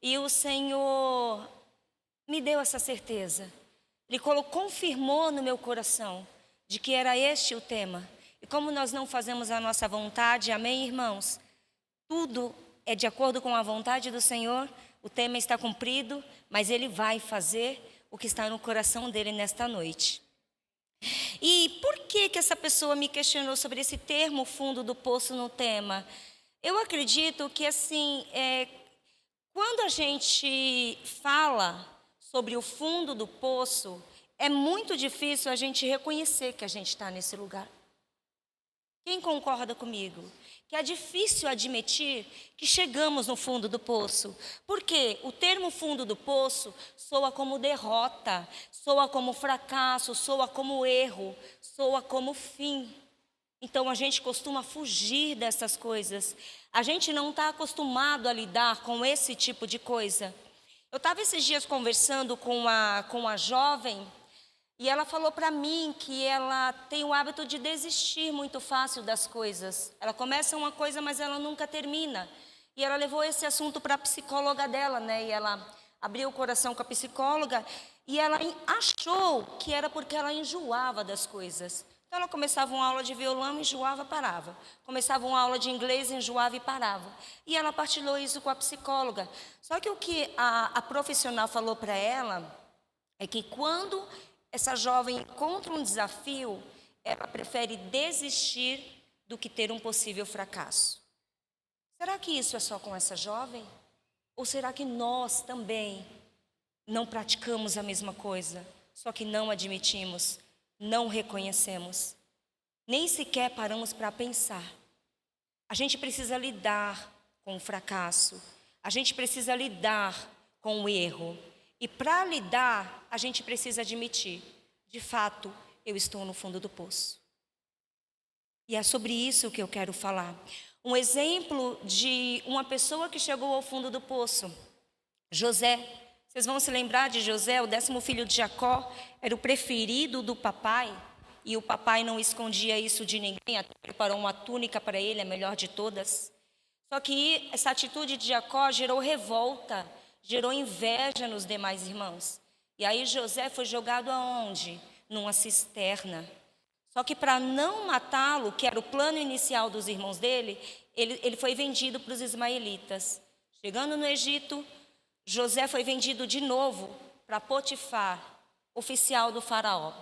E o Senhor me deu essa certeza. Ele confirmou no meu coração de que era este o tema. E como nós não fazemos a nossa vontade, amém, irmãos? Tudo é de acordo com a vontade do Senhor. O tema está cumprido, mas Ele vai fazer o que está no coração dele nesta noite. E por que essa pessoa me questionou sobre esse termo fundo do poço no tema? Eu acredito que assim, quando a gente fala sobre o fundo do poço, é muito difícil a gente reconhecer que a gente está nesse lugar. Quem concorda comigo? Que é difícil admitir que chegamos no fundo do poço. Porque o termo fundo do poço soa como derrota, soa como fracasso, soa como erro, soa como fim. Então a gente costuma fugir dessas coisas. A gente não está acostumado a lidar com esse tipo de coisa. Eu estava esses dias conversando com a jovem e ela falou para mim que ela tem o hábito de desistir muito fácil das coisas. Ela começa uma coisa, mas ela nunca termina. E ela levou esse assunto para a psicóloga dela, né? E ela abriu o coração com a psicóloga e ela achou que era porque ela enjoava das coisas. Então ela começava uma aula de violão, enjoava, parava. Começava uma aula de inglês, enjoava e parava. E ela partilhou isso com a psicóloga. Só que o que a profissional falou para ela é que quando essa jovem encontra um desafio, ela prefere desistir do que ter um possível fracasso. Será que isso é só com essa jovem? Ou será que nós também não praticamos a mesma coisa, só que não admitimos, não reconhecemos, nem sequer paramos para pensar? A gente precisa lidar com o fracasso, a gente precisa lidar com o erro. E para lidar, a gente precisa admitir, de fato, eu estou no fundo do poço. E é sobre isso que eu quero falar. Um exemplo de uma pessoa que chegou ao fundo do poço, José. Vocês vão se lembrar de José, o 10º filho de Jacó, era o preferido do papai. E o papai não escondia isso de ninguém, até preparou uma túnica para ele, a melhor de todas. Só que essa atitude de Jacó gerou revolta, gerou inveja nos demais irmãos. E aí José foi jogado aonde? Numa cisterna. Só que para não matá-lo, que era o plano inicial dos irmãos dele, ele foi vendido para os ismaelitas. Chegando no Egito, José foi vendido de novo para Potifar, oficial do faraó.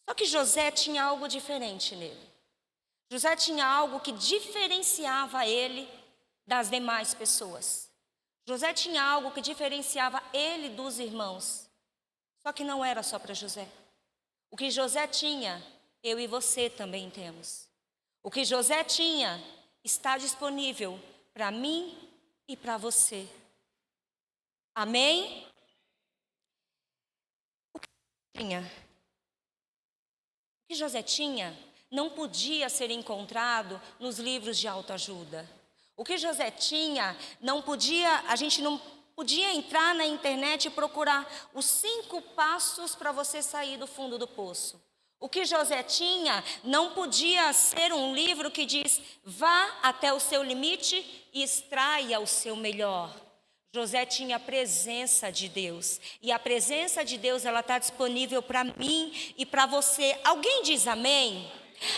Só que José tinha algo diferente nele. José tinha algo que diferenciava ele das demais pessoas. José tinha algo que diferenciava ele dos irmãos. Só que não era só para José. O que José tinha, eu e você também temos. O que José tinha está disponível para mim e para você. Amém? O que José tinha não podia ser encontrado nos livros de autoajuda. O que José tinha, a gente não podia entrar na internet e procurar os 5 passos para você sair do fundo do poço. O que José tinha não podia ser um livro que diz, vá até o seu limite e extraia o seu melhor. José tinha a presença de Deus. E a presença de Deus, ela está disponível para mim e para você. Alguém diz amém?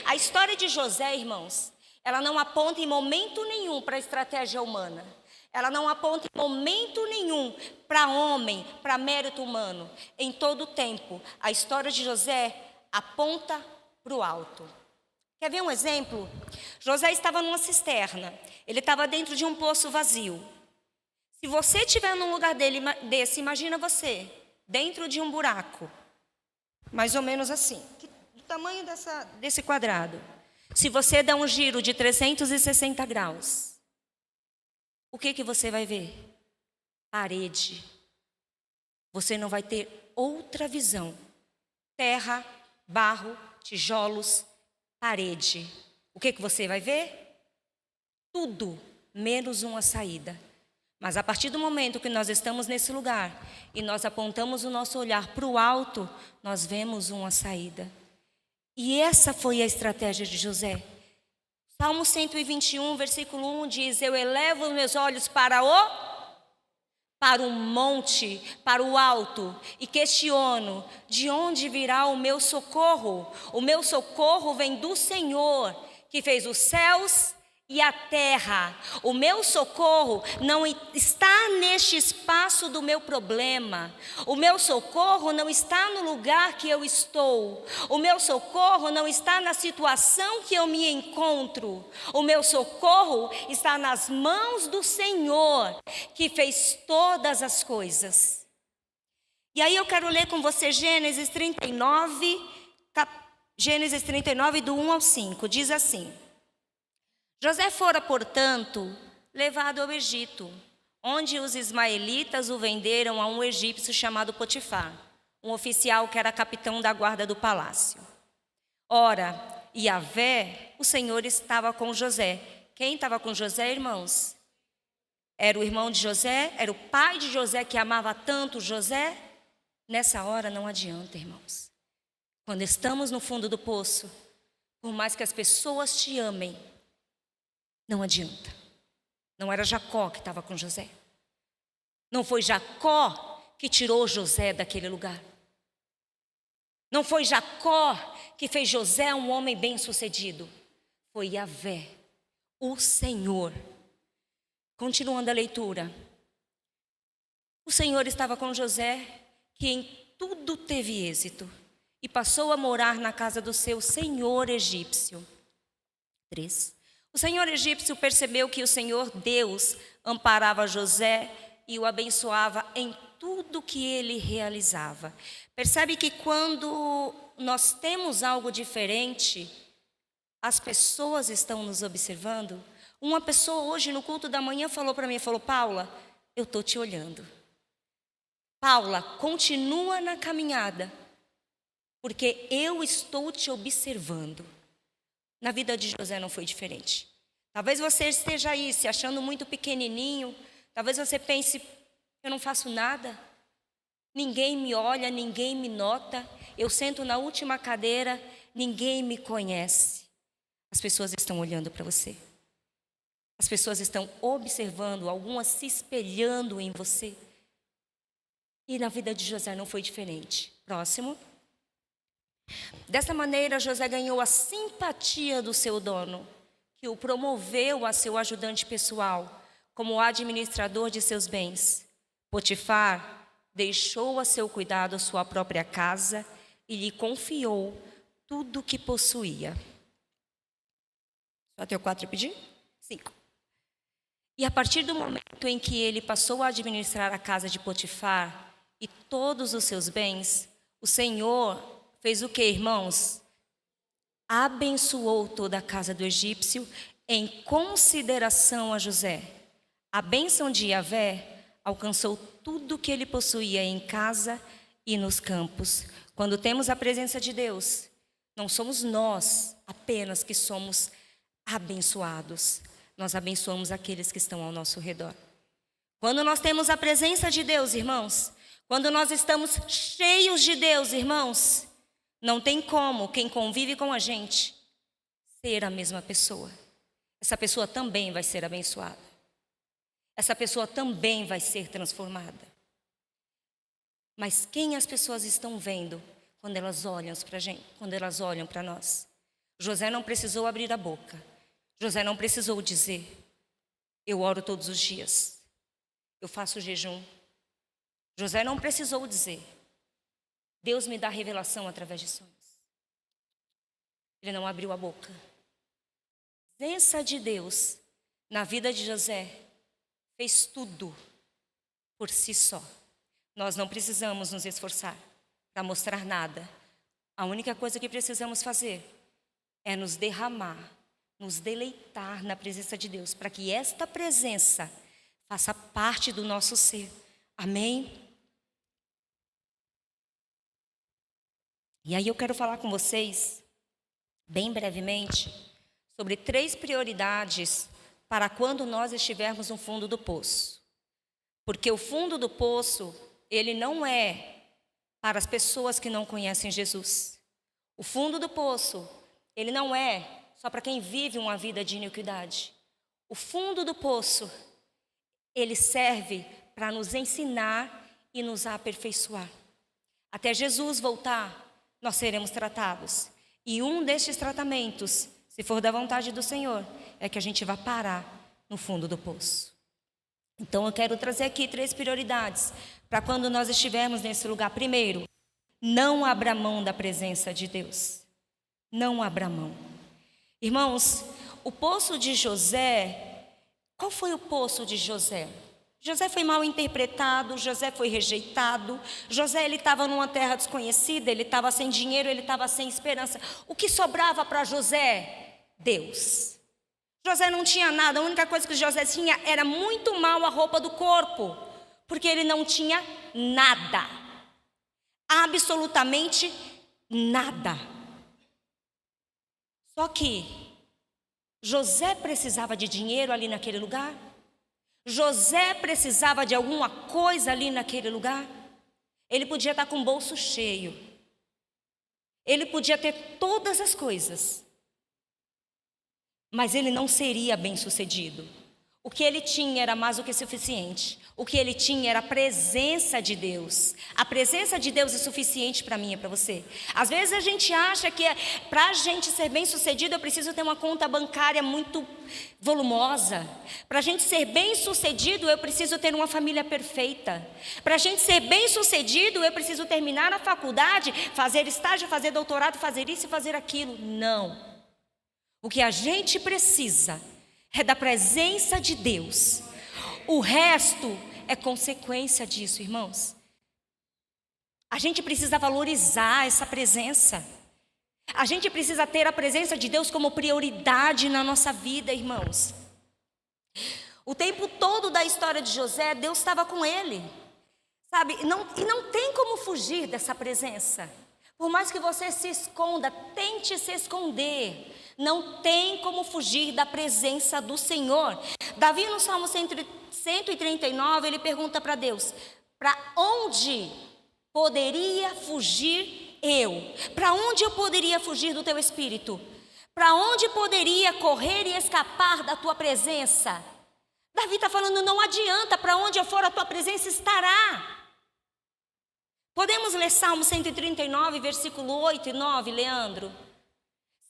A história de José, irmãos, ela não aponta em momento nenhum para a estratégia humana. Ela não aponta em momento nenhum para homem, para mérito humano. Em todo o tempo, a história de José aponta para o alto. Quer ver um exemplo? José estava numa cisterna. Ele estava dentro de um poço vazio. Se você estiver num lugar desse, imagina você, dentro de um buraco. Mais ou menos assim. Do tamanho desse quadrado. Se você der um giro de 360 graus, o que você vai ver? Parede. Você não vai ter outra visão. Terra, barro, tijolos, parede. O que você vai ver? Tudo, menos uma saída. Mas a partir do momento que nós estamos nesse lugar e nós apontamos o nosso olhar para o alto, nós vemos uma saída. E essa foi a estratégia de José. Salmo 121, versículo 1 diz, eu elevo os meus olhos para o para um monte, para o alto, e questiono: de onde virá o meu socorro? O meu socorro vem do Senhor, que fez os céus e a terra. O meu socorro não está neste espaço do meu problema. O meu socorro não está no lugar que eu estou. O meu socorro não está na situação que eu me encontro. O meu socorro está nas mãos do Senhor, que fez todas as coisas. E aí eu quero ler com você Gênesis 39, do 1 ao 5. Diz assim: José fora, portanto, levado ao Egito, onde os ismaelitas o venderam a um egípcio chamado Potifar, um oficial que era capitão da guarda do palácio. Ora, Yahvé, o Senhor, estava com José. Quem estava com José, irmãos? Era o irmão de José? Era o pai de José que amava tanto José? Nessa hora não adianta, irmãos. Quando estamos no fundo do poço, por mais que as pessoas te amem, não adianta. Não era Jacó que estava com José. Não foi Jacó que tirou José daquele lugar. Não foi Jacó que fez José um homem bem-sucedido. Foi Yahvé, o Senhor. Continuando a leitura. O Senhor estava com José, que em tudo teve êxito, e passou a morar na casa do seu senhor egípcio. 3. O senhor egípcio percebeu que o Senhor Deus amparava José e o abençoava em tudo que ele realizava. Percebe que quando nós temos algo diferente, as pessoas estão nos observando? Uma pessoa hoje no culto da manhã falou para mim, Paula, eu estou te olhando. Paula, continua na caminhada, porque eu estou te observando. Na vida de José não foi diferente. Talvez você esteja aí se achando muito pequenininho. Talvez você pense, eu não faço nada. Ninguém me olha, ninguém me nota. Eu sento na última cadeira, ninguém me conhece. As pessoas estão olhando para você. As pessoas estão observando, algumas se espelhando em você. E na vida de José não foi diferente. Próximo. Dessa maneira, José ganhou a simpatia do seu dono, que o promoveu a seu ajudante pessoal, como administrador de seus bens. Potifar deixou a seu cuidado a sua própria casa e lhe confiou tudo o que possuía. Só até o 4 pedir? 5. E a partir do momento em que ele passou a administrar a casa de Potifar e todos os seus bens, o Senhor fez o que, irmãos? Abençoou toda a casa do egípcio em consideração a José. A bênção de Yahvé alcançou tudo que ele possuía em casa e nos campos. Quando temos a presença de Deus, não somos nós apenas que somos abençoados. Nós abençoamos aqueles que estão ao nosso redor. Quando nós temos a presença de Deus, irmãos, quando nós estamos cheios de Deus, irmãos, não tem como quem convive com a gente ser a mesma pessoa. Essa pessoa também vai ser abençoada. Essa pessoa também vai ser transformada. Mas quem as pessoas estão vendo quando elas olham para a gente, quando elas olham para nós? José não precisou abrir a boca. José não precisou dizer, eu oro todos os dias, eu faço jejum. José não precisou dizer, Deus me dá revelação através de sonhos. Ele não abriu a boca. A presença de Deus na vida de José fez tudo por si só. Nós não precisamos nos esforçar para mostrar nada. A única coisa que precisamos fazer é nos derramar, nos deleitar na presença de Deus, para que esta presença faça parte do nosso ser. Amém? E aí eu quero falar com vocês, bem brevemente, sobre 3 prioridades para quando nós estivermos no fundo do poço. Porque o fundo do poço, ele não é para as pessoas que não conhecem Jesus. O fundo do poço, ele não é só para quem vive uma vida de iniquidade. O fundo do poço, ele serve para nos ensinar e nos aperfeiçoar. Até Jesus voltar, nós seremos tratados. E um destes tratamentos, se for da vontade do Senhor, é que a gente vai parar no fundo do poço. Então eu quero trazer aqui 3 prioridades para quando nós estivermos nesse lugar. Primeiro, não abra mão da presença de Deus. Não abra mão. Irmãos, o poço de José, qual foi o poço de José? José foi mal interpretado, José foi rejeitado, José ele estava numa terra desconhecida, ele estava sem dinheiro, ele estava sem esperança. O que sobrava para José? Deus. José não tinha nada, a única coisa que José tinha era muito mal a roupa do corpo, porque ele não tinha nada, absolutamente nada. Só que José precisava de dinheiro ali naquele lugar? José precisava de alguma coisa ali naquele lugar? Ele podia estar com o bolso cheio, ele podia ter todas as coisas, mas ele não seria bem-sucedido. O que ele tinha era mais do que suficiente. O que ele tinha era a presença de Deus. A presença de Deus é suficiente para mim e para você. Às vezes a gente acha que para a gente ser bem-sucedido eu preciso ter uma conta bancária muito volumosa. Para a gente ser bem-sucedido eu preciso ter uma família perfeita. Para a gente ser bem-sucedido eu preciso terminar a faculdade, fazer estágio, fazer doutorado, fazer isso e fazer aquilo. Não. O que a gente precisa é da presença de Deus. O resto é consequência disso, irmãos. A gente precisa valorizar essa presença. A gente precisa ter a presença de Deus como prioridade na nossa vida, irmãos. O tempo todo da história de José, Deus estava com ele, sabe? E não tem como fugir dessa presença. Por mais que você se esconda, tente se esconder. Não tem como fugir da presença do Senhor. Davi, no Salmo 139, ele pergunta para Deus: para onde poderia fugir eu? Para onde eu poderia fugir do teu Espírito? Para onde poderia correr e escapar da tua presença? Davi está falando, não adianta, para onde eu for a tua presença estará. Podemos ler Salmo 139, versículo 8 e 9, Leandro?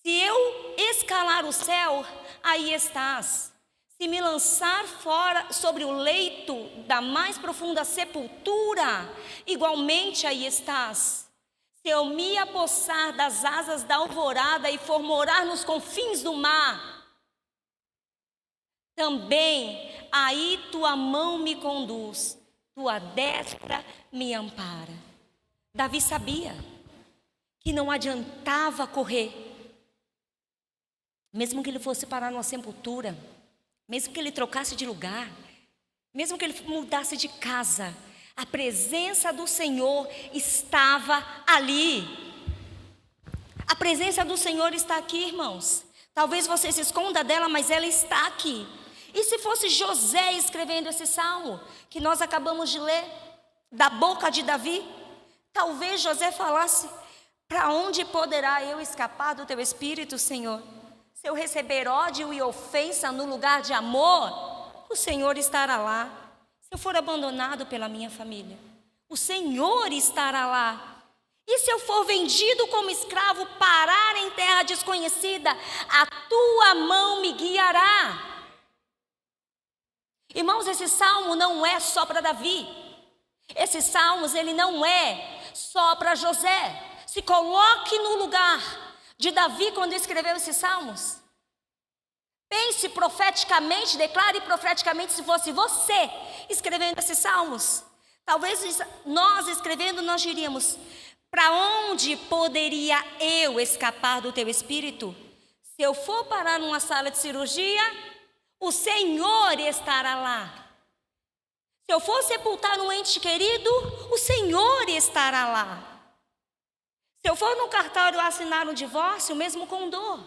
Se eu escalar o céu, aí estás. Se me lançar fora sobre o leito da mais profunda sepultura, igualmente aí estás. Se eu me apossar das asas da alvorada e for morar nos confins do mar, também aí tua mão me conduz, tua destra me ampara. Davi sabia que não adiantava correr. Mesmo que ele fosse parar numa sepultura, mesmo que ele trocasse de lugar, mesmo que ele mudasse de casa, a presença do Senhor estava ali. A presença do Senhor está aqui, irmãos. Talvez você se esconda dela, mas ela está aqui. E se fosse José escrevendo esse salmo, que nós acabamos de ler, da boca de Davi, talvez José falasse: para onde poderá eu escapar do teu Espírito, Senhor? Se eu receber ódio e ofensa no lugar de amor, o Senhor estará lá. Se eu for abandonado pela minha família, o Senhor estará lá. E se eu for vendido como escravo, parar em terra desconhecida, a tua mão me guiará. Irmãos, esse salmo não é só para Davi. Esses salmos, ele não é só para José. Se coloque no lugar de Davi quando escreveu esses salmos. Pense profeticamente, declare profeticamente se fosse você escrevendo esses salmos. Talvez nós escrevendo, nós diríamos: para onde poderia eu escapar do teu Espírito? Se eu for parar numa sala de cirurgia, o Senhor estará lá. Se eu for sepultar um ente querido, o Senhor estará lá. Se eu for no cartório assinar um divórcio, mesmo com dor,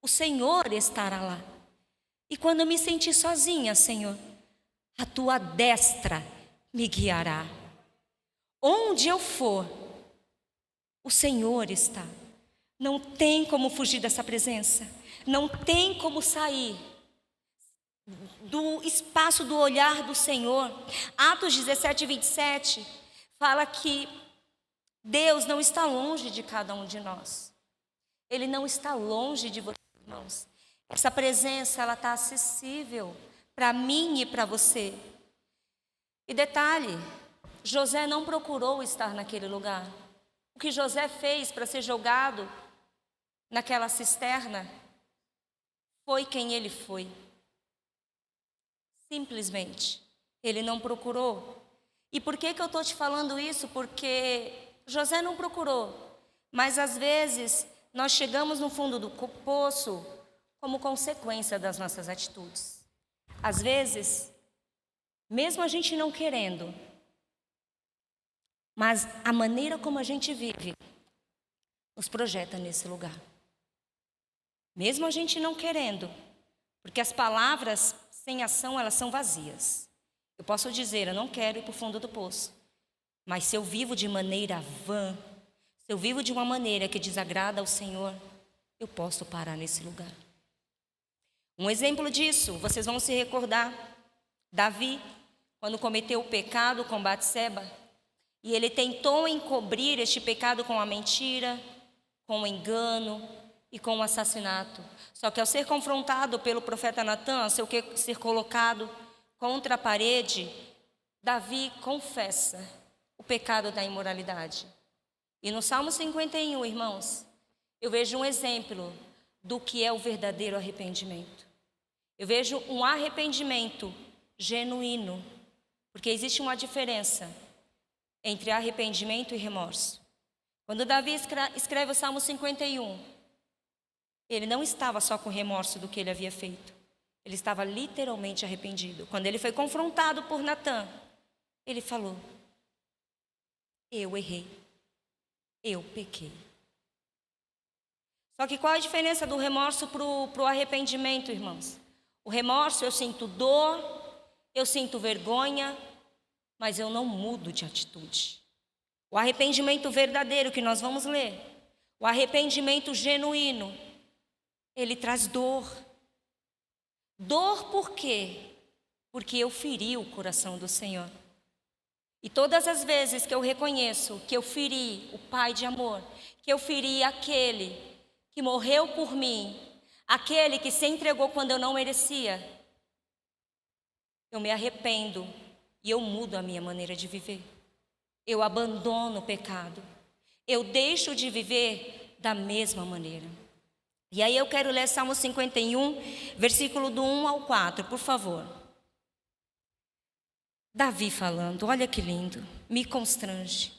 o Senhor estará lá. E quando eu me sentir sozinha, Senhor, a tua destra me guiará. Onde eu for, o Senhor está. Não tem como fugir dessa presença. Não tem como sair do espaço do olhar do Senhor. Atos 17, 27 fala que Deus não está longe de cada um de nós. Ele não está longe de vocês, irmãos. Essa presença, ela está acessível para mim e para você. E detalhe, José não procurou estar naquele lugar. O que José fez para ser jogado naquela cisterna foi quem ele foi. Simplesmente, ele não procurou. E por que eu estou te falando isso? Porque José não procurou, mas às vezes nós chegamos no fundo do poço como consequência das nossas atitudes. Às vezes, mesmo a gente não querendo, mas a maneira como a gente vive nos projeta nesse lugar. Mesmo a gente não querendo, porque as palavras sem ação, elas são vazias. Eu posso dizer, eu não quero ir para o fundo do poço, mas se eu vivo de maneira vã, se eu vivo de uma maneira que desagrada ao Senhor, eu posso parar nesse lugar. Um exemplo disso, vocês vão se recordar, Davi, quando cometeu o pecado com Batseba, e ele tentou encobrir este pecado com a mentira, com o engano e com o assassinato. Só que ao ser confrontado pelo profeta Natã, ao ser colocado contra a parede, Davi confessa o pecado da imoralidade. E no Salmo 51, irmãos, eu vejo um exemplo do que é o verdadeiro arrependimento. Eu vejo um arrependimento genuíno, porque existe uma diferença entre arrependimento e remorso. Quando Davi escreve o Salmo 51, ele não estava só com remorso do que ele havia feito. Ele estava literalmente arrependido. Quando ele foi confrontado por Natã, ele falou: eu errei, eu pequei. Só que qual a diferença do remorso para o arrependimento, irmãos? O remorso, eu sinto dor, eu sinto vergonha, mas eu não mudo de atitude. O arrependimento verdadeiro que nós vamos ler, o arrependimento genuíno, ele traz dor. Dor por quê? Porque eu feri o coração do Senhor. E todas as vezes que eu reconheço que eu feri o Pai de amor, que eu feri aquele que morreu por mim, aquele que se entregou quando eu não merecia, eu me arrependo e eu mudo a minha maneira de viver. Eu abandono o pecado. Eu deixo de viver da mesma maneira. E aí eu quero ler Salmo 51, versículo do 1 ao 4, por favor. Davi falando, olha que lindo, me constrange.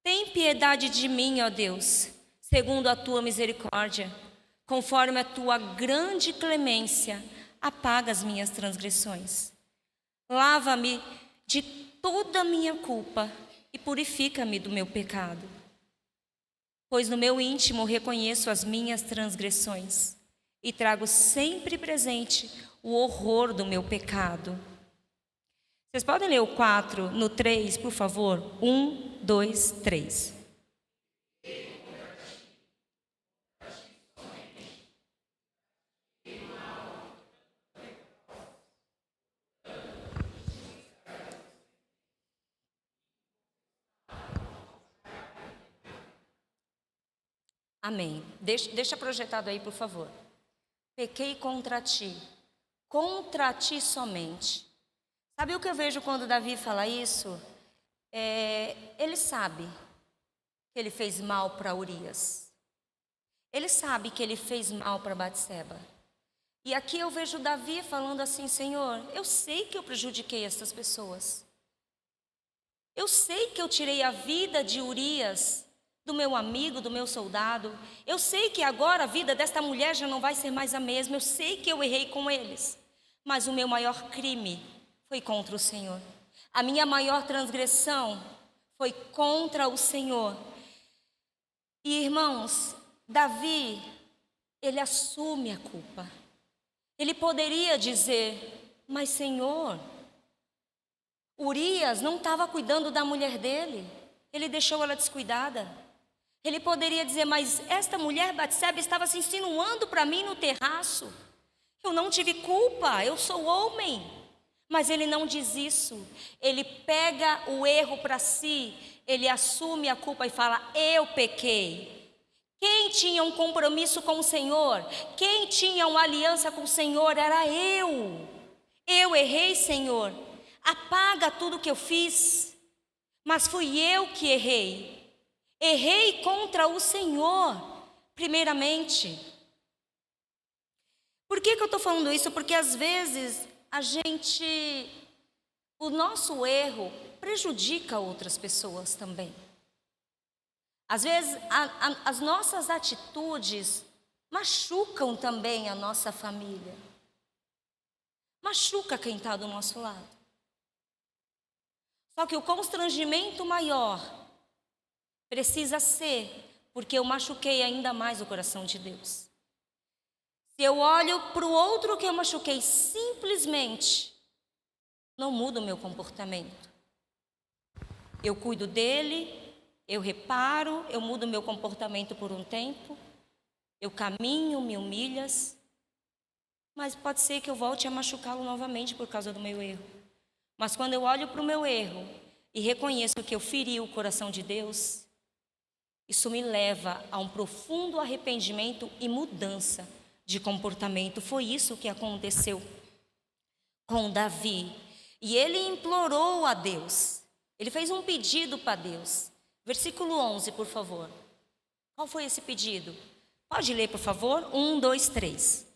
Tem piedade de mim, ó Deus, segundo a tua misericórdia, conforme a tua grande clemência, apaga as minhas transgressões. Lava-me de toda a minha culpa e purifica-me do meu pecado. Pois no meu íntimo reconheço as minhas transgressões e trago sempre presente o horror do meu pecado. Vocês podem ler o 4 no 3, por favor? 1, 2, 3. Amém. Deixa projetado aí, por favor. Pequei contra ti somente. Sabe o que eu vejo quando Davi fala isso? Ele sabe que ele fez mal para Urias. Ele sabe que ele fez mal para Batseba. E aqui eu vejo Davi falando assim: Senhor, eu sei que eu prejudiquei essas pessoas. Eu sei que eu tirei a vida de Urias, do meu amigo, do meu soldado. Eu sei que agora a vida desta mulher já não vai ser mais a mesma. Eu sei que eu errei com eles. Mas o meu maior crime foi contra o Senhor. A minha maior transgressão foi contra o Senhor. E irmãos, Davi, ele assume a culpa. Ele poderia dizer: mas Senhor, Urias não estava cuidando da mulher dele. Ele deixou ela descuidada. Ele poderia dizer: mas esta mulher Batseba estava se insinuando para mim no terraço. Eu não tive culpa, eu sou homem. Mas ele não diz isso. Ele pega o erro para si, ele assume a culpa e fala: eu pequei. Quem tinha um compromisso com o Senhor, quem tinha uma aliança com o Senhor era eu. Eu errei, Senhor. Apaga tudo que eu fiz. Mas fui eu que errei. Errei contra o Senhor, primeiramente. Por que eu estou falando isso? Porque às vezes o nosso erro prejudica outras pessoas também. Às vezes as nossas atitudes machucam também a nossa família. Machuca quem está do nosso lado. Só que o constrangimento maior precisa ser porque eu machuquei ainda mais o coração de Deus. Se eu olho para o outro que eu machuquei, simplesmente não muda o meu comportamento. Eu cuido dele, eu reparo, eu mudo o meu comportamento por um tempo, eu caminho, me humilhas, mas pode ser que eu volte a machucá-lo novamente por causa do meu erro. Mas quando eu olho para o meu erro e reconheço que eu feri o coração de Deus, isso me leva a um profundo arrependimento e mudança de comportamento. Foi isso que aconteceu com Davi. E ele implorou a Deus. Ele fez um pedido para Deus. Versículo 11, por favor. Qual foi esse pedido? Pode ler, por favor? 1, 2, 3.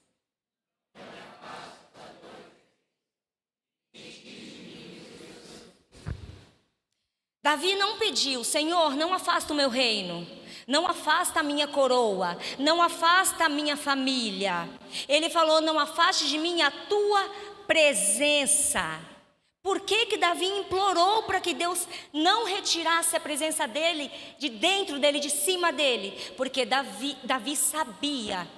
Davi não pediu: Senhor, não afasta o meu reino, não afasta a minha coroa, não afasta a minha família. Ele falou: não afaste de mim a tua presença. Por que Davi implorou para que Deus não retirasse a presença dele, de dentro dele, de cima dele? Porque Davi sabia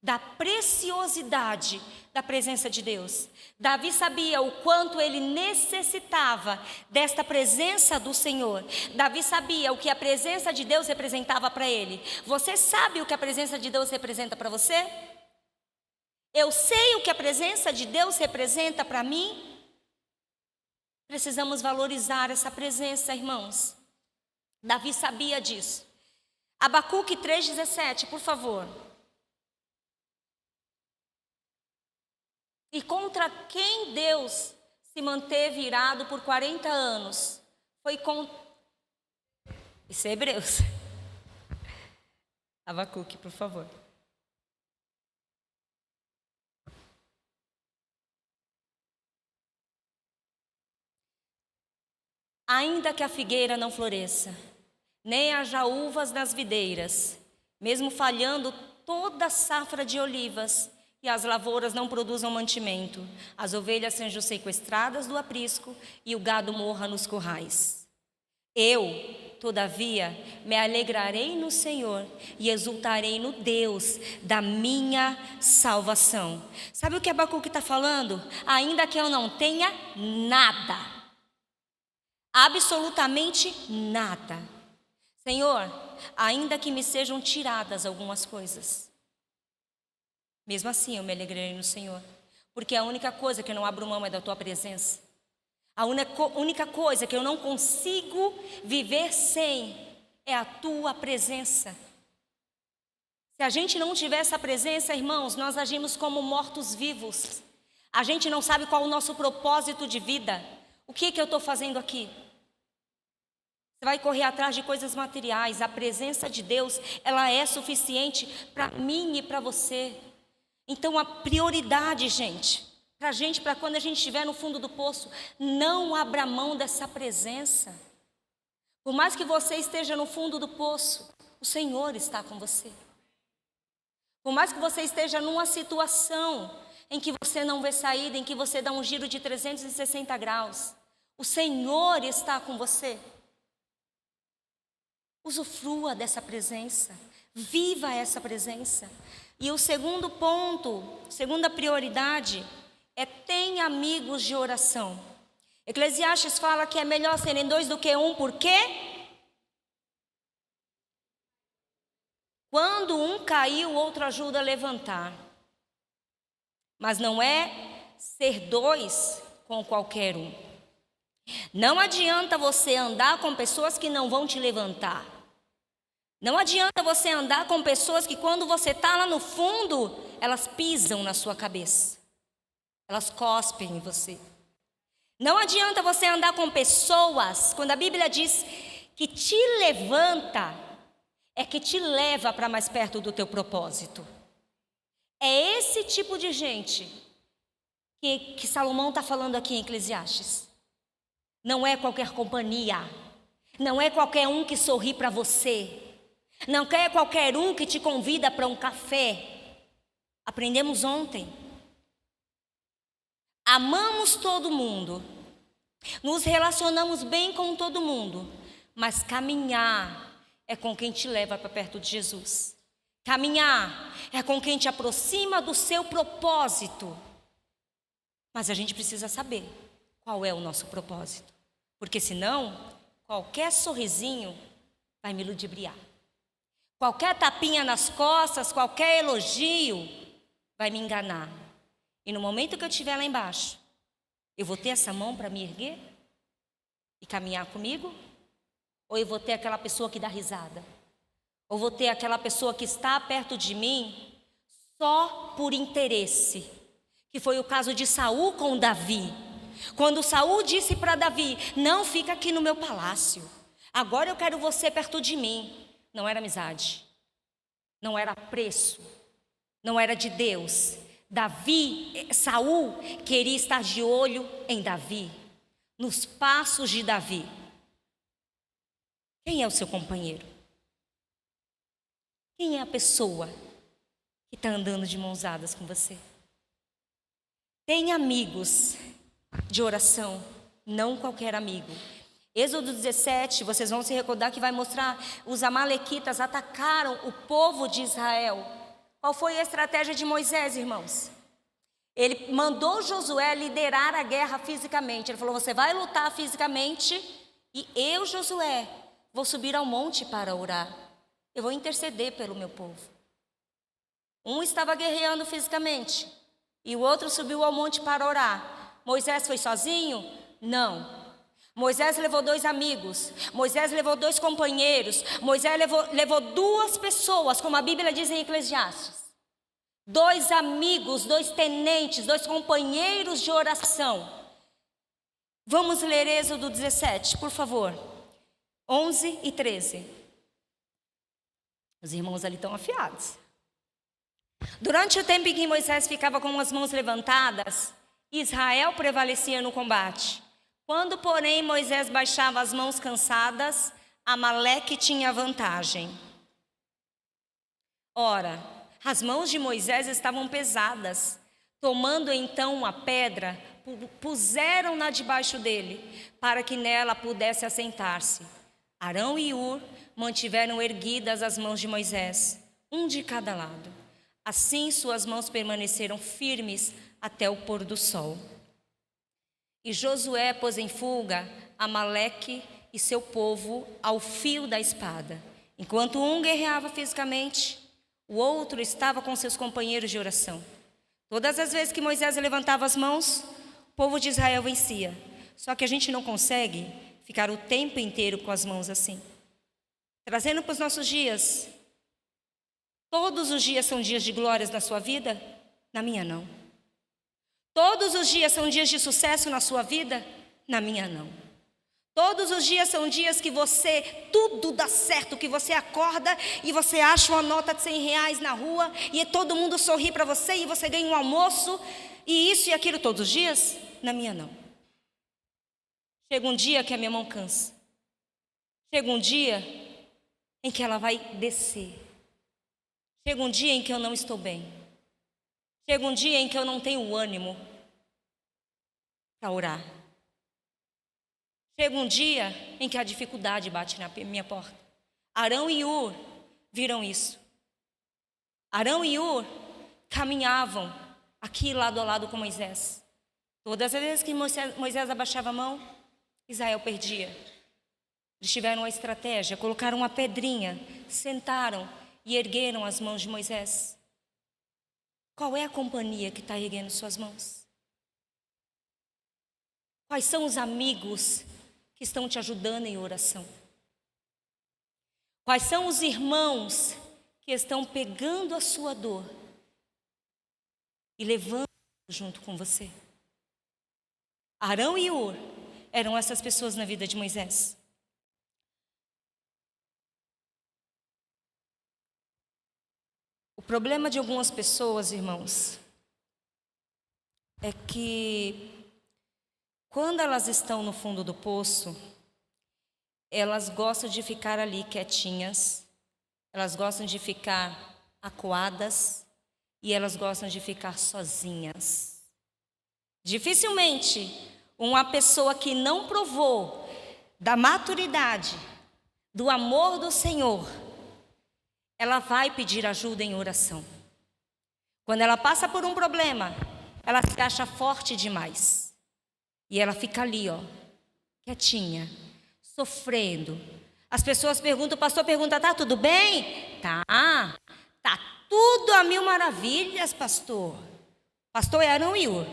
da preciosidade da presença de Deus. Davi sabia o quanto ele necessitava desta presença do Senhor. Davi sabia o que a presença de Deus representava para ele. Você sabe o que a presença de Deus representa para você? Eu sei o que a presença de Deus representa para mim. Precisamos valorizar essa presença, irmãos. Davi sabia disso. Abacuque 3,17, por favor. E contra quem Deus se manteve irado por 40 anos? Foi com... Isso é Hebreus. Abacuque, por favor. Ainda que a figueira não floresça, nem haja uvas nas videiras, mesmo falhando toda a safra de olivas, e as lavouras não produzam mantimento, as ovelhas sejam sequestradas do aprisco e o gado morra nos currais. Eu, todavia, me alegrarei no Senhor e exultarei no Deus da minha salvação. Sabe o que Abacuque está falando? Ainda que eu não tenha nada, absolutamente nada, Senhor, ainda que me sejam tiradas algumas coisas, mesmo assim eu me alegrarei no Senhor, porque a única coisa que eu não abro mão é da tua presença. A única coisa que eu não consigo viver sem é a tua presença. Se a gente não tiver essa presença, irmãos, nós agimos como mortos-vivos. A gente não sabe qual é o nosso propósito de vida. O que eu estou fazendo aqui? Você vai correr atrás de coisas materiais. A presença de Deus, ela é suficiente para mim e para você. Então a prioridade, gente, para quando a gente estiver no fundo do poço, não abra mão dessa presença. Por mais que você esteja no fundo do poço, o Senhor está com você. Por mais que você esteja numa situação em que você não vê saída, em que você dá um giro de 360 graus, o Senhor está com você. Usufrua dessa presença, viva essa presença. E o segundo ponto, segunda prioridade, é tenha amigos de oração. Eclesiastes fala que é melhor serem 2 do que 1, por quê? Quando um cair, o outro ajuda a levantar. mas não é ser dois com qualquer um. Não adianta você andar com pessoas que não vão te levantar. Não adianta você andar com pessoas que quando você está lá no fundo, elas pisam na sua cabeça. Elas cospem em você. Não adianta você andar com pessoas, quando a Bíblia diz que te levanta, é que te leva para mais perto do teu propósito. É esse tipo de gente que Salomão está falando aqui em Eclesiastes. Não é qualquer companhia, não é qualquer um que sorri para você, não é qualquer um que te convida para um café. Aprendemos ontem. Amamos todo mundo, nos relacionamos bem com todo mundo, mas caminhar é com quem te leva para perto de Jesus. Caminhar é com quem te aproxima do seu propósito. Mas a gente precisa saber qual é o nosso propósito, porque senão qualquer sorrisinho vai me ludibriar. Qualquer tapinha nas costas, qualquer elogio vai me enganar. E no momento que eu estiver lá embaixo, eu vou ter essa mão para me erguer e caminhar comigo? Ou eu vou ter aquela pessoa que dá risada? Ou vou ter aquela pessoa que está perto de mim só por interesse? Que foi o caso de Saul com Davi. Quando Saul disse para Davi: não fica aqui no meu palácio, agora eu quero você perto de mim. Não era amizade, não era apreço, não era de Deus. Saul queria estar de olho em Davi, nos passos de Davi. Quem é o seu companheiro? Quem é a pessoa que está andando de mãos dadas com você? Tem amigos de oração, não qualquer amigo. Êxodo 17, vocês vão se recordar que vai mostrar, os amalequitas atacaram o povo de Israel. Qual foi a estratégia de Moisés, irmãos? Ele mandou Josué liderar a guerra fisicamente. Ele falou: você vai lutar fisicamente e eu, Josué, vou subir ao monte para orar. Eu vou interceder pelo meu povo. Um estava guerreando fisicamente e o outro subiu ao monte para orar. Moisés foi sozinho? Não. Moisés levou 2 amigos, Moisés levou 2 companheiros, Moisés levou 2 pessoas, como a Bíblia diz em Eclesiastes. 2 amigos, 2 tenentes, 2 companheiros de oração. Vamos ler Êxodo 17, por favor. 11 e 13. Os irmãos ali estão afiados. Durante o tempo em que Moisés ficava com as mãos levantadas, Israel prevalecia no combate. Quando, porém, Moisés baixava as mãos cansadas, Amaleque tinha vantagem. Ora, as mãos de Moisés estavam pesadas. Tomando então uma pedra, puseram-na debaixo dele, para que nela pudesse assentar-se. Arão e Hur mantiveram erguidas as mãos de Moisés, um de cada lado. Assim suas mãos permaneceram firmes até o pôr do sol. E Josué pôs em fuga Amaleque e seu povo ao fio da espada. Enquanto um guerreava fisicamente, o outro estava com seus companheiros de oração. Todas as vezes que Moisés levantava as mãos, o povo de Israel vencia. Só que a gente não consegue ficar o tempo inteiro com as mãos assim. Trazendo para os nossos dias, todos os dias são dias de glórias na sua vida? Na minha não. Todos os dias são dias de sucesso na sua vida? Na minha não. Todos os dias são dias que tudo dá certo, que você acorda e você acha uma nota de R$100 na rua e todo mundo sorri para você e você ganha um almoço e isso e aquilo todos os dias? Na minha não. Chega um dia que a minha mão cansa. Chega um dia em que ela vai descer. Chega um dia em que eu não estou bem. Chega um dia em que eu não tenho ânimo para orar. Chega um dia em que a dificuldade bate na minha porta. Arão e Hur viram isso. Arão e Hur caminhavam aqui lado a lado com Moisés. Todas as vezes que Moisés abaixava a mão, Israel perdia. Eles tiveram uma estratégia, colocaram uma pedrinha, sentaram e ergueram as mãos de Moisés. Qual é a companhia que está erguendo suas mãos? Quais são os amigos que estão te ajudando em oração? Quais são os irmãos que estão pegando a sua dor e levando junto com você? Arão e Hur eram essas pessoas na vida de Moisés. O problema de algumas pessoas, irmãos, é que quando elas estão no fundo do poço, elas gostam de ficar ali quietinhas, elas gostam de ficar acuadas e elas gostam de ficar sozinhas. Dificilmente uma pessoa que não provou da maturidade, do amor do Senhor, ela vai pedir ajuda em oração. Quando ela passa por um problema, ela se acha forte demais. E ela fica ali, ó, quietinha, sofrendo. As pessoas perguntam, o pastor pergunta, tá tudo bem? Tá tudo a mil maravilhas, pastor. Pastor é Arão e Hur.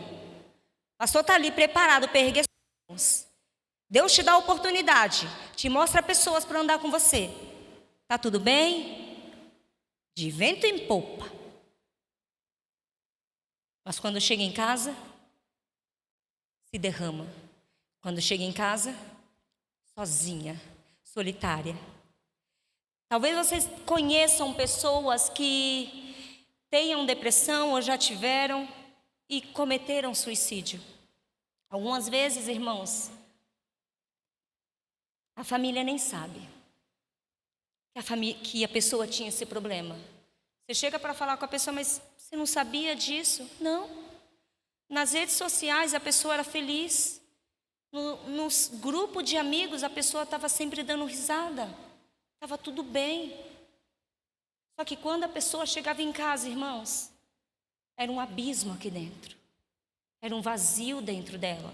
Pastor está ali preparado para erguer suas mãos. Deus te dá a oportunidade, te mostra pessoas para andar com você. Tá tudo bem? De vento em popa. Mas quando chega em casa, se derrama. Quando chega em casa, sozinha, solitária. Talvez vocês conheçam pessoas que tenham depressão ou já tiveram e cometeram suicídio. Algumas vezes, irmãos, a família nem sabe que a pessoa tinha esse problema. Você chega para falar com a pessoa, mas você não sabia disso? Não. Nas redes sociais a pessoa era feliz. Nos grupos de amigos a pessoa estava sempre dando risada. Estava tudo bem. Só que quando a pessoa chegava em casa, irmãos, era um abismo aqui dentro. Era um vazio dentro dela.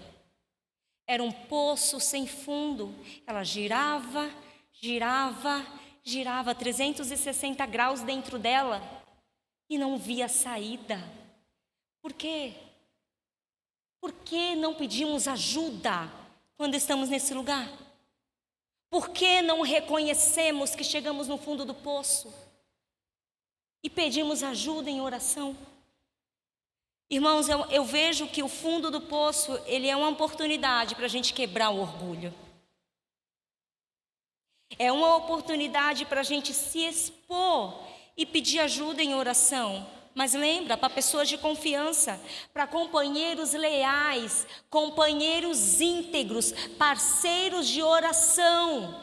Era um poço sem fundo. Ela girava 360 graus dentro dela e não via saída. Por quê? Por que não pedimos ajuda quando estamos nesse lugar? Por que não reconhecemos que chegamos no fundo do poço e pedimos ajuda em oração? Irmãos, eu vejo que o fundo do poço, ele é uma oportunidade para a gente quebrar o orgulho. É uma oportunidade para a gente se expor e pedir ajuda em oração. Mas lembra, para pessoas de confiança, para companheiros leais, companheiros íntegros, parceiros de oração.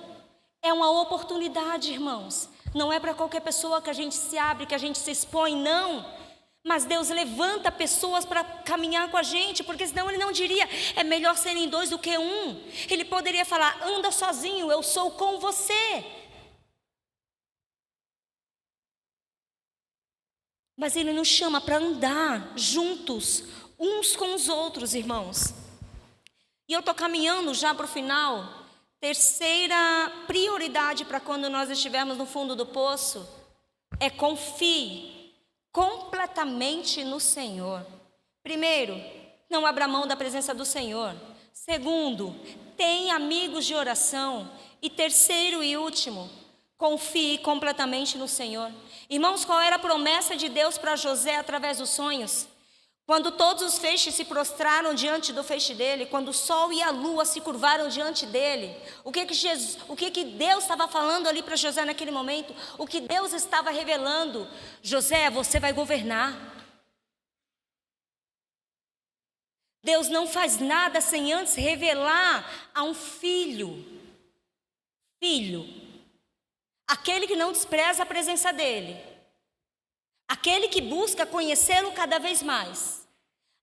É uma oportunidade, irmãos. Não é para qualquer pessoa que a gente se abre, que a gente se expõe, não. Mas Deus levanta pessoas para caminhar com a gente, porque senão Ele não diria, é melhor serem dois do que um. Ele poderia falar, anda sozinho, eu sou com você. Mas Ele nos chama para andar juntos, uns com os outros, irmãos. E eu estou caminhando já para o final. Terceira prioridade para quando nós estivermos no fundo do poço é confie completamente no Senhor. Primeiro, não abra mão da presença do Senhor. Segundo, tenha amigos de oração. E terceiro e último, confie completamente no Senhor. Irmãos, qual era a promessa de Deus para José através dos sonhos? Quando todos os feixes se prostraram diante do feixe dele, quando o sol e a lua se curvaram diante dele, o que Deus estava falando ali para José naquele momento? O que Deus estava revelando? José, você vai governar. Deus não faz nada sem antes revelar a um filho. Aquele que não despreza a presença dele. Aquele que busca conhecê-lo cada vez mais.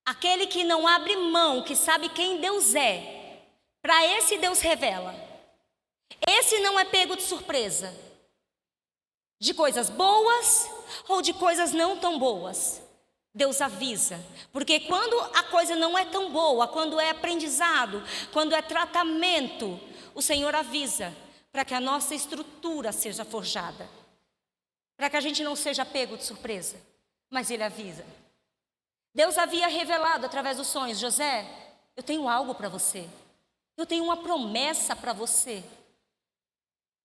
Aquele que não abre mão, que sabe quem Deus é. Para esse Deus revela. Esse não é pego de surpresa. De coisas boas ou de coisas não tão boas. Deus avisa. Porque quando a coisa não é tão boa, quando é aprendizado, quando é tratamento, o Senhor avisa. Para que a nossa estrutura seja forjada. Para que a gente não seja pego de surpresa. Mas Ele avisa. Deus havia revelado através dos sonhos: José, eu tenho algo para você. Eu tenho uma promessa para você.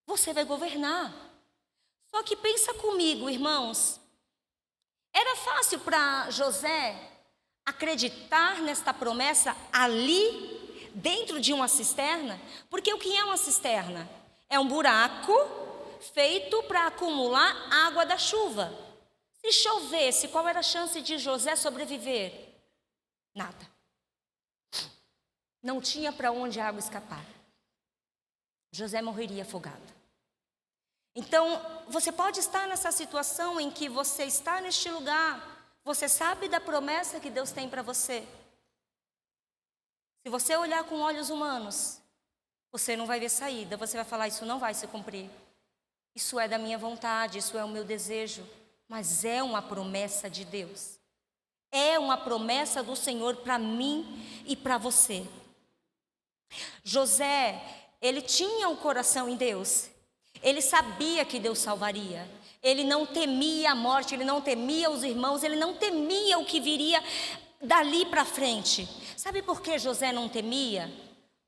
Você vai governar. Só que pensa comigo, irmãos. Era fácil para José acreditar nesta promessa ali, dentro de uma cisterna? Porque o que é uma cisterna? É um buraco feito para acumular água da chuva. Se chovesse, qual era a chance de José sobreviver? Nada. Não tinha para onde a água escapar. José morreria afogado. Então, você pode estar nessa situação em que você está neste lugar, você sabe da promessa que Deus tem para você. Se você olhar com olhos humanos, você não vai ver saída, você vai falar: isso não vai se cumprir. Isso é da minha vontade, isso é o meu desejo. Mas é uma promessa de Deus. É uma promessa do Senhor para mim e para você. José, ele tinha um coração em Deus. Ele sabia que Deus salvaria. Ele não temia a morte, ele não temia os irmãos, ele não temia o que viria dali para frente. Sabe por que José não temia?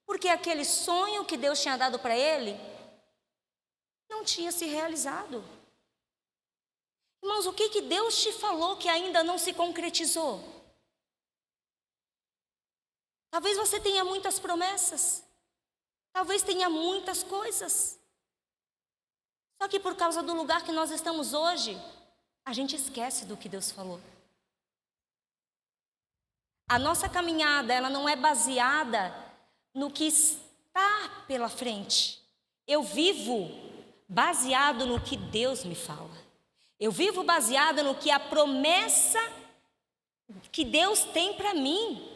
Porque aquele sonho que Deus tinha dado para ele não tinha se realizado. Irmãos, o que Deus te falou que ainda não se concretizou? Talvez você tenha muitas promessas. Talvez tenha muitas coisas. Só que por causa do lugar que nós estamos hoje, a gente esquece do que Deus falou. A nossa caminhada, ela não é baseada no que está pela frente. Eu vivo baseado no que Deus me fala. Eu vivo baseado no que a promessa que Deus tem para mim.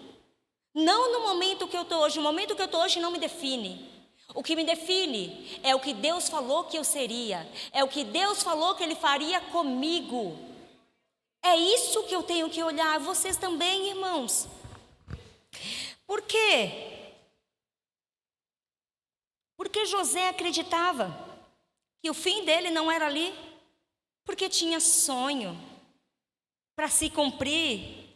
Não no momento que eu estou hoje. O momento que eu estou hoje não me define. O que me define é o que Deus falou que eu seria. É o que Deus falou que Ele faria comigo. É isso que eu tenho que olhar. Vocês também, irmãos. Por quê? Porque José acreditava que o fim dele não era ali. Porque tinha sonho para se cumprir.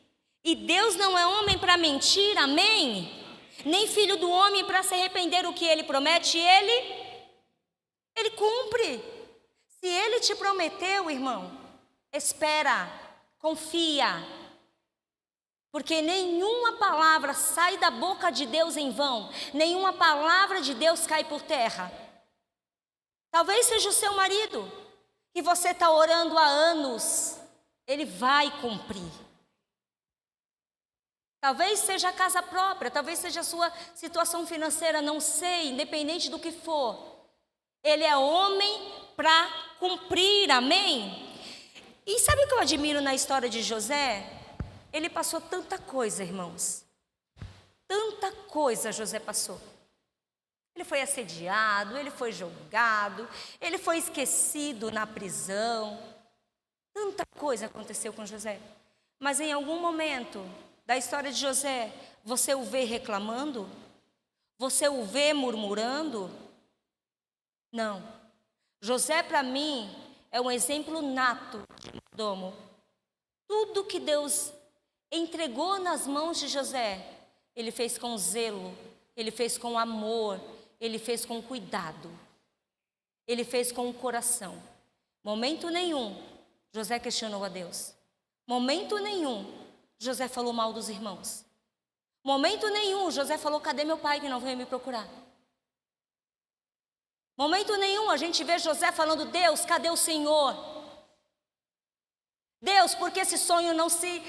E Deus não é homem para mentir, amém? Nem filho do homem para se arrepender. O que Ele promete, Ele cumpre. Se Ele te prometeu, irmão, espera, confia. Porque nenhuma palavra sai da boca de Deus em vão. Nenhuma palavra de Deus cai por terra. Talvez seja o seu marido, que você está orando há anos. Ele vai cumprir. Talvez seja a casa própria, talvez seja a sua situação financeira, não sei, independente do que for. Ele é homem para cumprir, amém? E sabe o que eu admiro na história de José? Ele passou tanta coisa, irmãos. Tanta coisa José passou. Ele foi assediado, ele foi julgado, ele foi esquecido na prisão. Tanta coisa aconteceu com José. Mas em algum momento da história de José, você o vê reclamando? Você o vê murmurando? Não. José, para mim, é um exemplo nato de mordomo. Tudo que Deus entregou nas mãos de José, ele fez com zelo, ele fez com amor, ele fez com cuidado, ele fez com o coração. Momento nenhum, José questionou a Deus. Momento nenhum, José falou mal dos irmãos. Momento nenhum, José falou: cadê meu pai que não veio me procurar? Momento nenhum a gente vê José falando: Deus, cadê o Senhor? Deus, por que esse sonho não se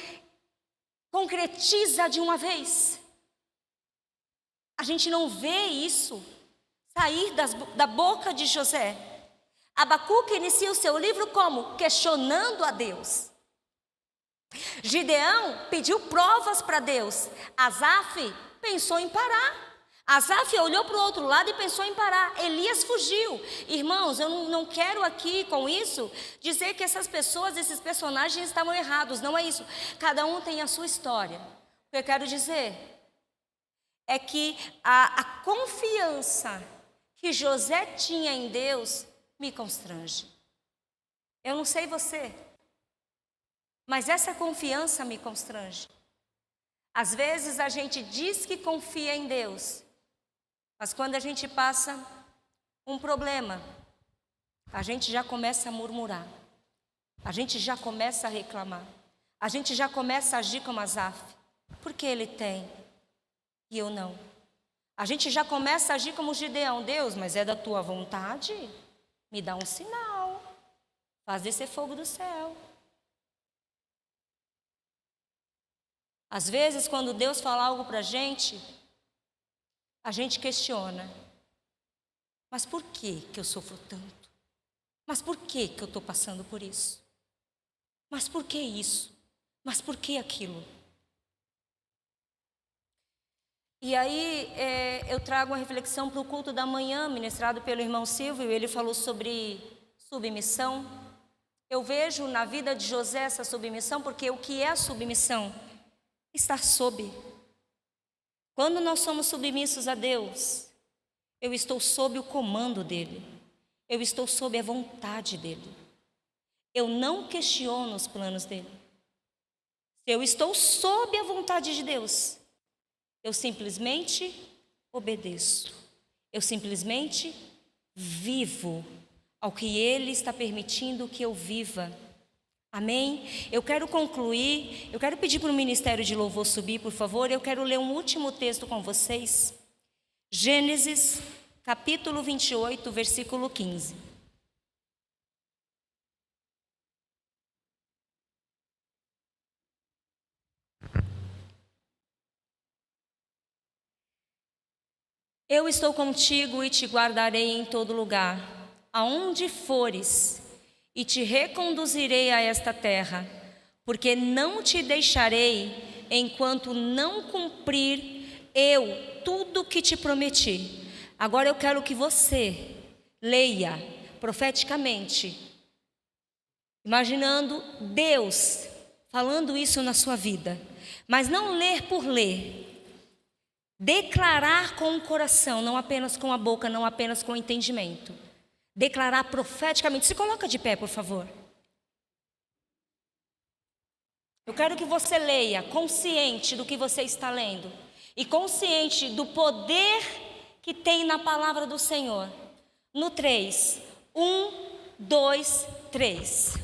concretiza de uma vez? A gente não vê isso sair da boca de José. Abacuque inicia o seu livro como? Questionando a Deus. Gideão pediu provas para Deus. Asaf pensou em parar. Asaf olhou para o outro lado e pensou em parar. Elias fugiu. Irmãos, eu não quero aqui com isso dizer que essas pessoas, esses personagens estavam errados. Não é isso. Cada um tem a sua história. O que eu quero dizer é que a confiança que José tinha em Deus me constrange. Eu não sei você, Mas essa confiança me constrange. Às vezes a gente diz que confia em Deus, mas quando a gente passa um problema, a gente já começa a murmurar, a gente já começa a reclamar, a gente já começa a agir como Asaf. Por que ele tem e eu não? A gente já começa a agir como Gideão. Deus, mas é da tua vontade? Me dá um sinal, faz descer fogo do céu. Às vezes, quando Deus fala algo para a gente questiona. Mas por que eu sofro tanto? Mas por que eu estou passando por isso? Mas por que isso? Mas por que aquilo? E aí eu trago uma reflexão para o culto da manhã, ministrado pelo irmão Silvio. Ele falou sobre submissão. Eu vejo na vida de José essa submissão, porque o que é a submissão? Estar sob. Quando nós somos submissos a Deus, eu estou sob o comando dEle. Eu estou sob a vontade dEle. Eu não questiono os planos dEle. Se eu estou sob a vontade de Deus, eu simplesmente obedeço. Eu simplesmente vivo ao que Ele está permitindo que eu viva. Amém? Eu quero concluir, eu quero pedir para o Ministério de Louvor subir, por favor. Eu quero ler um último texto com vocês. Gênesis, capítulo 28, versículo 15. Eu estou contigo e te guardarei em todo lugar, aonde fores, e te reconduzirei a esta terra, porque não te deixarei enquanto não cumprir eu tudo que te prometi. Agora eu quero que você leia profeticamente, imaginando Deus falando isso na sua vida, mas não ler por ler. Declarar com o coração, não apenas com a boca, não apenas com o entendimento. Declarar profeticamente. Se coloca de pé, por favor. Eu quero que você leia, consciente do que você está lendo e consciente do poder que tem na palavra do Senhor. No 3. 1, 2, 3.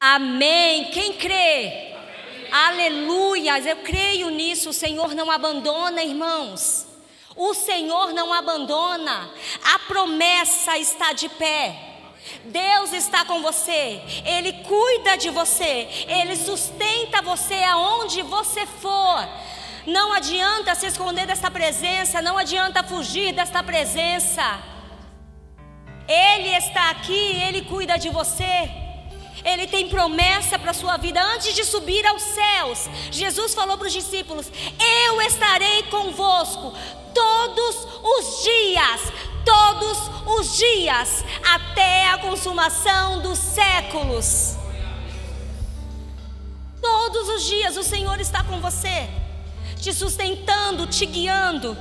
Amém. Quem crê? Amém. Aleluias. Eu creio nisso. O Senhor não abandona, irmãos. O Senhor não abandona. A promessa está de pé. Deus está com você. Ele cuida de você. Ele sustenta você aonde você for. Não adianta se esconder desta presença. Não adianta fugir desta presença. Ele está aqui. Ele cuida de você. Ele tem promessa para a sua vida. Antes de subir aos céus, Jesus falou para os discípulos: eu estarei convosco todos os dias, até a consumação dos séculos. Todos os dias o Senhor está com você, te sustentando, te guiando.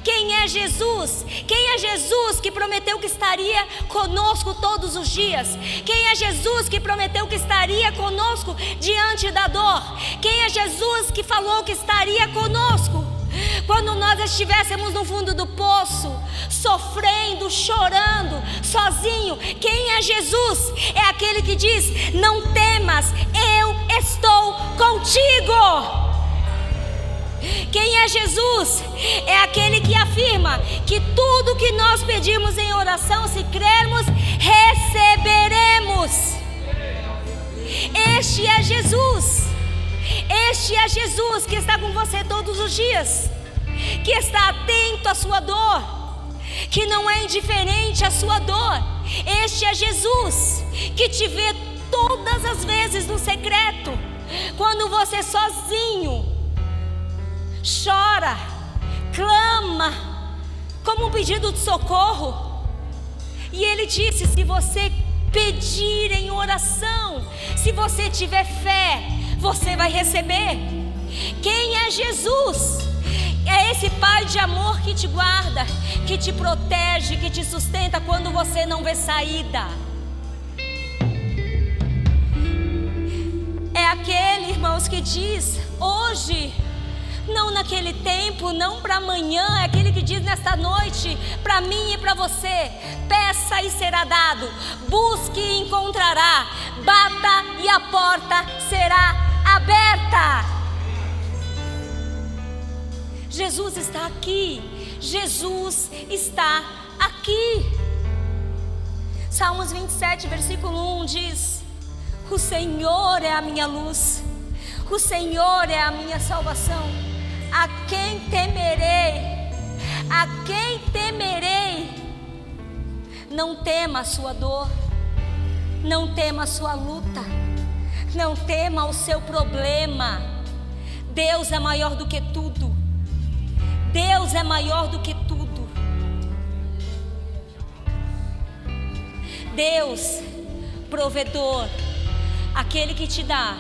Quem é Jesus? Quem é Jesus que prometeu que estaria conosco todos os dias? Quem é Jesus que prometeu que estaria conosco diante da dor? Quem é Jesus que falou que estaria conosco quando nós estivéssemos no fundo do poço, sofrendo, chorando, sozinho? Quem é Jesus? É aquele que diz: não temas, eu estou contigo. Quem é Jesus? É aquele que afirma que tudo que nós pedimos em oração, se crermos, receberemos. Este é Jesus. Este é Jesus que está com você todos os dias, que está atento à sua dor, que não é indiferente à sua dor. Este é Jesus que te vê todas as vezes no secreto, quando você sozinho chora, clama, como um pedido de socorro. E Ele disse: se você pedir em oração. Se você tiver fé, você vai receber. Quem é Jesus? É esse Pai de amor que te guarda, que te protege, que te sustenta quando você não vê saída. É aquele, irmãos, que diz hoje, não naquele tempo, não para amanhã. É aquele que diz nesta noite, para mim e para você: peça e será dado, busque e encontrará, bata e a porta será aberta. Jesus está aqui, Jesus está aqui. Salmos 27, versículo 1 diz: o Senhor é a minha luz, o Senhor é a minha salvação. A quem temerei? A quem temerei? Não tema a sua dor, não tema a sua luta, não tema o seu problema. Deus é maior do que tudo. Deus é maior do que tudo. Deus, provedor, aquele que te dá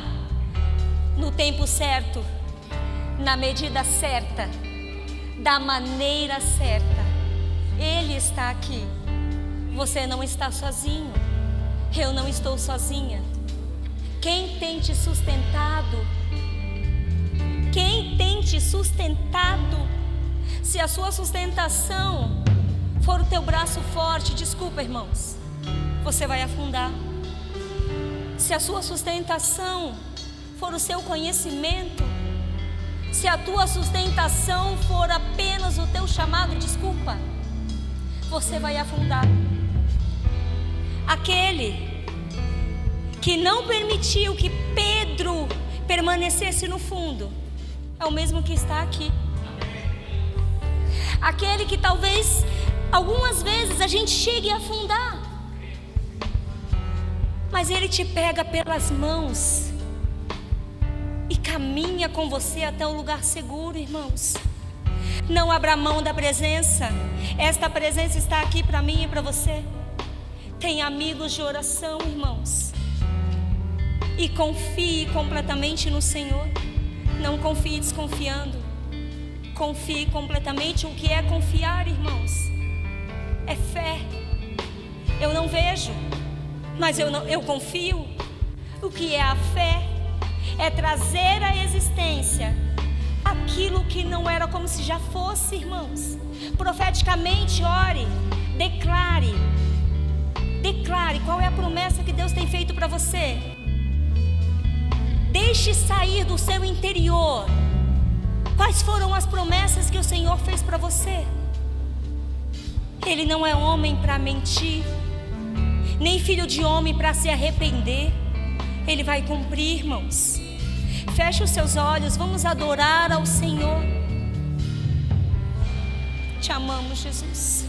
no tempo certo, na medida certa, da maneira certa. Ele está aqui. Você não está sozinho. Eu não estou sozinha. Quem tem te sustentado? Quem tem te sustentado? Se a sua sustentação for o teu braço forte, desculpa, irmãos, você vai afundar. Se a sua sustentação for o seu conhecimento, se a tua sustentação for apenas o teu chamado, desculpa, você vai afundar. Aquele que não permitiu que Pedro permanecesse no fundo é o mesmo que está aqui. Aquele que talvez algumas vezes a gente chegue a afundar, mas Ele te pega pelas mãos e caminha com você até o lugar seguro, irmãos. Não abra mão da presença. Esta presença está aqui para mim e para você. Tem amigos de oração, irmãos. E confie completamente no Senhor. Não confie desconfiando. Confie completamente. O que é confiar, irmãos? É fé. Eu não vejo, mas eu confio. O que é a fé? É trazer à existência aquilo que não era como se já fosse, irmãos. Profeticamente, ore, declare. Declare qual é a promessa que Deus tem feito para você. Deixe sair do seu interior quais foram as promessas que o Senhor fez para você. Ele não é homem para mentir, nem filho de homem para se arrepender. Ele vai cumprir, irmãos. Feche os seus olhos, vamos adorar ao Senhor. Te amamos, Jesus.